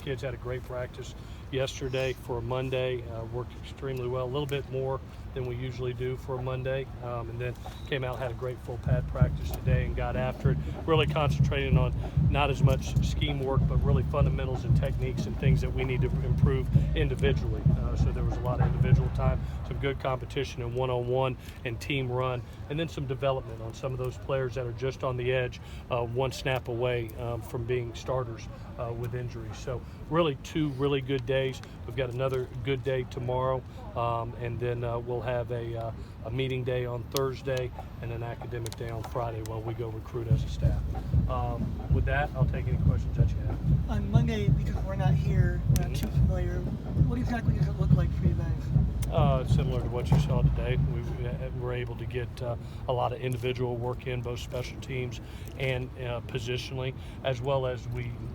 kids had a great practice yesterday for a Monday. Worked extremely well, a little bit more than we usually do for a Monday, and then came out, had a great full pad practice today and got after it, really concentrating on not as much scheme work but really fundamentals and techniques and things that we need to improve individually. So there was a lot of individual time, some good competition and one-on-one and team run, and then some development on some of those players that are just on the edge, one snap away from being starters with injuries. So really 2 really good days. We've got another good day tomorrow, and then we'll have a meeting day on Thursday and an academic day on Friday while we go recruit as a staff. With that, I'll take any questions that you have. On Monday, because we're not here, we're not too familiar, what exactly does it look like for you guys? Similar to what you saw today, we were able to get a lot of individual work in, both special teams and positionally, as well as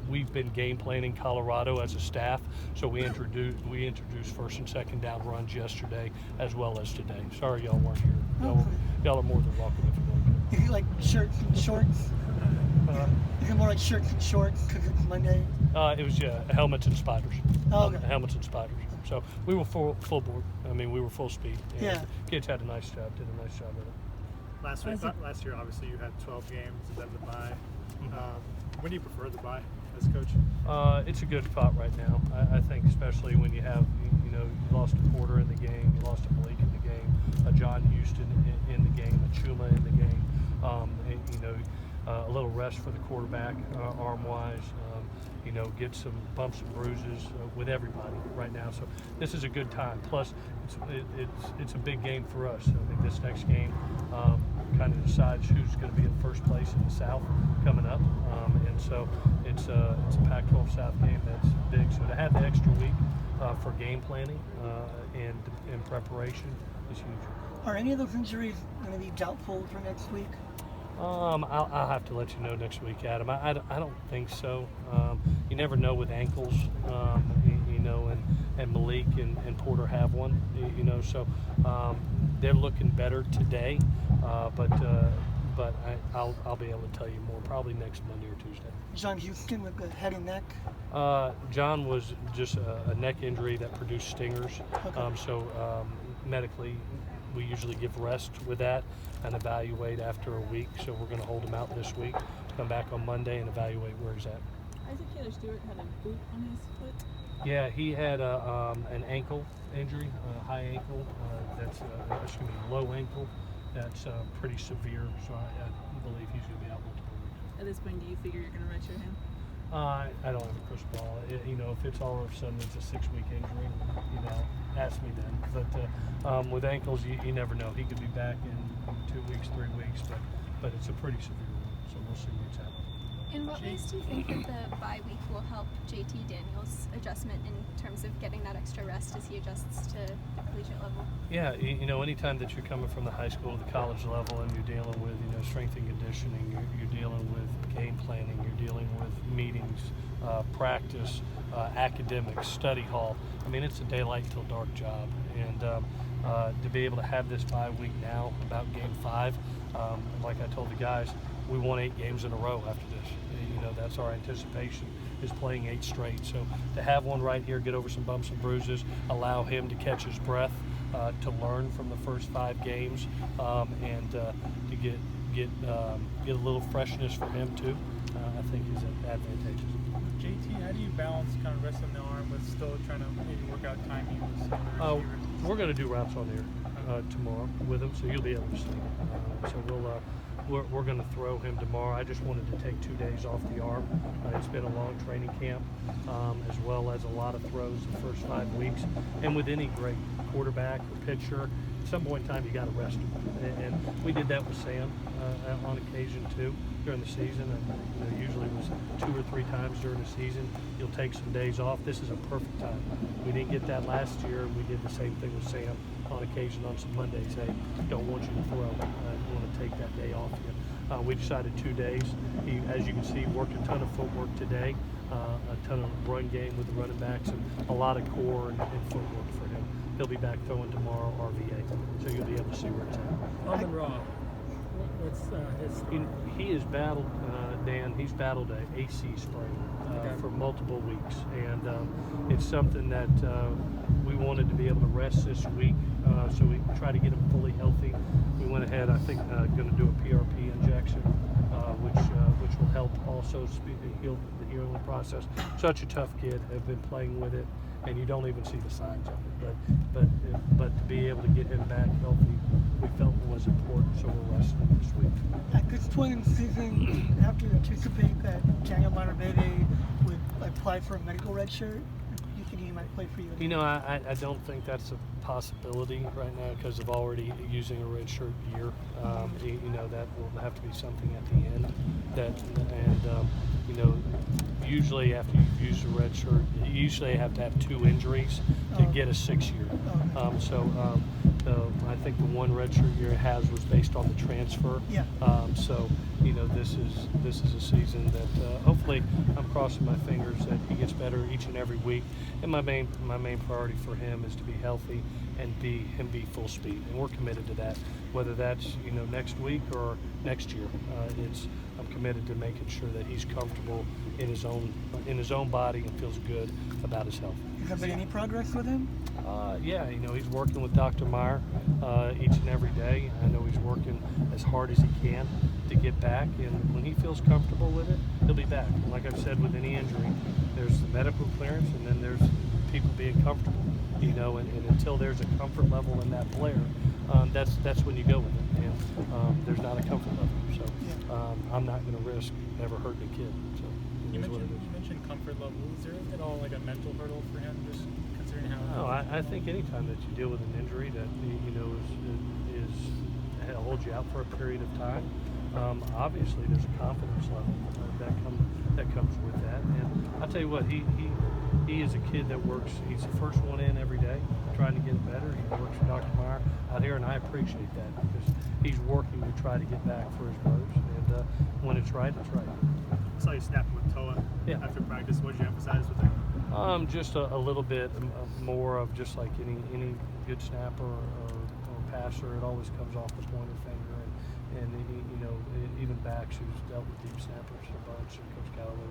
we've been game planning Colorado as a staff. So we introduced first and second down runs yesterday as well as today. Sorry y'all weren't here. Y'all are more than welcome if you want to. Is it like shirts and shorts? Is it more like shirts and shorts because it's Monday? It was helmets and spiders. Oh, okay. Helmets and spiders. So we were full board. I mean, we were full speed. And yeah. Kids had a nice job. Did a nice job with it. Last year, obviously, you had 12 games and then the bye. When do you prefer the bye as coach? It's a good spot right now. I think especially when you have, you lost a Porter in the game, you lost a Blake in the game, a John Houston in the game, a Chuma in the game. A little rest for the quarterback, arm-wise. Get some bumps and bruises with everybody right now. So this is a good time. Plus, it's a big game for us. I think this next game kind of decides who's going to be in first place in the South coming up. And so it's a Pac-12 South game that's big. So to have the extra week for game planning and preparation is huge. Are any of those injuries going to be doubtful for next week? I'll have to let you know next week, Adam. I don't think so. You never know with ankles, and Malik and Porter have one, so they're looking better today, but I'll be able to tell you more probably next Monday or Tuesday. John Houston with the head and neck? John was just a neck injury that produced stingers, okay. Medically we usually give rest with that and evaluate after a week. So we're going to hold him out this week, come back on Monday and evaluate where he's at. Isaac Taylor-Stewart had a boot on his foot. Yeah, he had an ankle injury, a high ankle, low ankle. That's pretty severe, so I believe he's going to be out multiple weeks. At this point, do you figure you're going to redshirt him? I don't have a crystal ball. If it's all of a sudden it's a 6-week injury, ask me then. But with ankles, you never know. He could be back in 2 weeks, 3 weeks, but it's a pretty severe one, so we'll see what's happening. In what ways do you think that the bye week will help JT Daniels' adjustment in terms of getting that extra rest as he adjusts to the collegiate level? Yeah, anytime that you're coming from the high school to the college level and you're dealing with, strength and conditioning, you're dealing with game planning, you're dealing with meetings, practice, academics, study hall. I mean, it's a daylight till dark job. And to be able to have this bye week now about game 5, like I told the guys, we won 8 games in a row after this. That's our anticipation, is playing 8 straight. So to have one right here, get over some bumps and bruises, allow him to catch his breath, to learn from the first 5 games, and to get a little freshness for him too, I think is advantageous. JT, how do you balance kind of resting the arm with still trying to maybe work out timing with some of the receivers? We're going to do routes on air tomorrow with him, so you'll be able to see. So we're going to throw him tomorrow. I just wanted to take 2 days off the arm. It's been a long training camp, as well as a lot of throws the first 5 weeks. And with any great quarterback or pitcher, at some point in time you got to rest him. And we did that with Sam on occasion too during the season. And usually it was 2 or 3 times during the season. You'll take some days off. This is a perfect time. We didn't get that last year. We did the same thing with Sam on occasion on some Mondays. Hey, don't want you to throw. You want to take that day off. We decided 2 days. He, as you can see, worked a ton of footwork today, a ton of run game with the running backs, and a lot of core and footwork for him. He'll be back throwing tomorrow RVA, so you'll be able to see where it's at. On the raw, What's his story? He has battled, Dan, he's battled a AC sprain Okay. for multiple weeks. And it's something that we wanted to be able to rest this week. So we try to get him fully healthy. We went ahead, I think, going to do a PRP injection, which will help also heal the healing process. Such a tough kid. Have been playing with it, and you don't even see the signs of it. But to be able to get him back healthy, we felt was important. So we're resting him this week. At this point in the season, have to anticipate that Daniel Montervede would apply for a medical red shirt. You think he might play for you? You know, I don't think that's a possibility right now because of already using a red shirt year. You know, that will have to be something at the end. You know, usually after you've used a red shirt, you usually have to have 2 injuries to get a 6-year. I think the one red shirt year it has was based on the transfer. Yeah. So you know, this is a season that hopefully I'm crossing my fingers that he gets better each and every week. And my main priority for him is to be healthy and be full speed, and we're committed to that. Whether that's next week or next year, I'm committed to making sure that he's comfortable in his own body and feels good about his health. Has there been any progress with him? Yeah, he's working with Dr. Meyer each and every day. I know he's working as hard as he can to get back, and when he feels comfortable with it, he'll be back. And like I've said, with any injury, there's the medical clearance, and then there's people being comfortable. And until there's a comfort level in that player, that's when you go with it. And there's not a comfort level, so I'm not going to risk ever hurting a kid. So You mentioned comfort level. Is there at all like a mental hurdle for him, just considering how? No, I think anytime that you deal with an injury that is holds you out for a period of time, obviously there's a confidence level that comes with that. And I'll tell you what, he is a kid that works. He's the first one in every day, trying to get better. He works with Dr. Meyer out here, and I appreciate that because he's working to try to get back for his brothers. And when it's right, it's right. I saw you snapping with Toa after practice. What did you emphasize with him? Just a little bit more of just like any good snapper or passer, it always comes off the pointer finger. And even backs who's dealt with deep snappers a bunch, and Coach Callaway,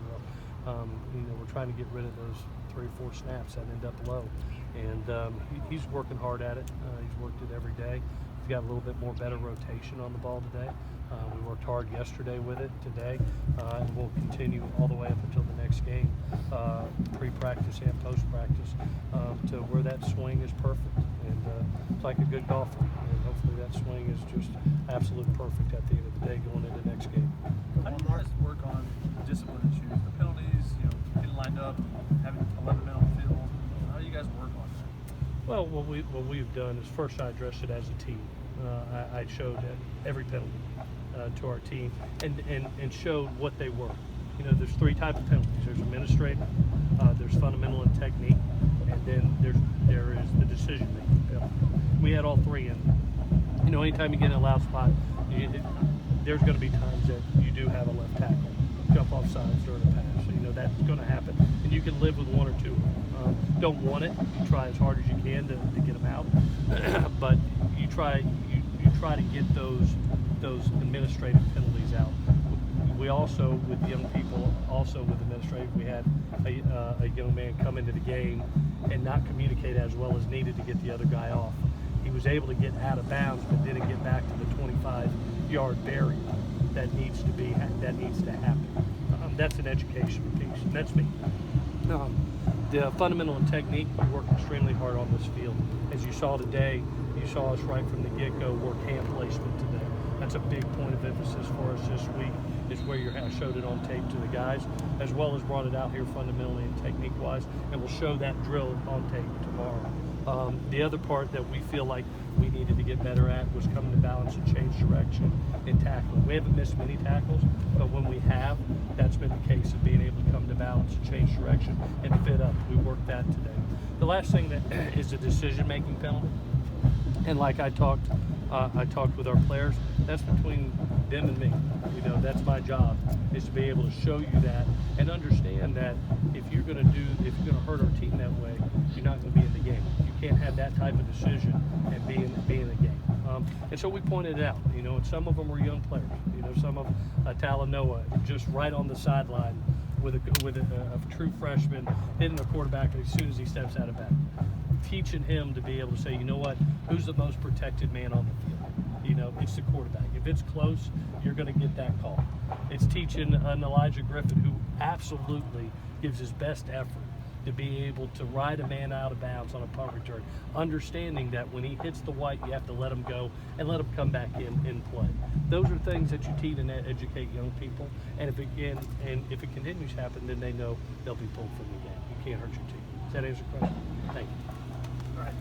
we're trying to get rid of those 3 or 4 snaps that end up low. And he's working hard at it. He's worked it every day. He's got a little bit more better rotation on the ball today. We worked hard yesterday with it today, and we'll continue all the way up until the next game, pre-practice and post-practice, to where that swing is perfect. And it's like a good golfer, and hopefully that swing is just absolute perfect at the end of the day going into the next game. How do you guys work on the discipline issues, the penalties, getting lined up, having 11 men on the field? How do you guys work on that? Well, what we've done is first I addressed it as a team. I showed every penalty to our team and showed what they were. There's 3 types of penalties. There's administrative, there's fundamental and technique, and then there is the decision-making penalty. We had all 3 in there. Anytime you get in a loud spot, there's going to be times that you do have a left tackle jump off sides during a pass. So, that's going to happen, and you can live with 1 or 2. Don't want it. You try as hard as you can to get them out, but you try to get those administrative penalties out. We also, with young people, also with administrative, we had a young man come into the game and not communicate as well as needed to get the other guy off. He was able to get out of bounds, but didn't get back to the 25-yard barrier that needs to happen. That's an educational piece, and that's me. The fundamental and technique, we work extremely hard on this field. As you saw today, you saw us right from the get-go work hand placement today. That's a big point of emphasis for us this week, is where I showed it on tape to the guys, as well as brought it out here fundamentally and technique-wise, and we'll show that drill on tape tomorrow. The other part that we feel like we needed to get better at was coming to balance and change direction in tackling. We haven't missed many tackles, but when we have, that's been the case of being able to come to balance and change direction and fit up. We worked that today. The last thing that is a decision-making penalty, and like I talked with our players, that's between them and me. That's my job, is to be able to show you that and understand that if you're going to hurt our team that way, you're not going to be in the game. You can't have that type of decision and be in the game. And so we pointed it out, you know, and some of them were young players. You know, some of Talanoa just right on the sideline with a true freshman hitting a quarterback as soon as he steps out of bounds. Teaching him to be able to say, you know what, who's the most protected man on the field? You know, it's the quarterback. If it's close, you're going to get that call. It's teaching an Elijah Griffin who absolutely gives his best effort to be able to ride a man out of bounds on a punt return, understanding that when he hits the white, you have to let him go and let him come back in play. Those are things that you teach and educate young people, and if it continues to happen, then they know they'll be pulled from the game. You can't hurt your team. Does that answer your question? Thank you. All right.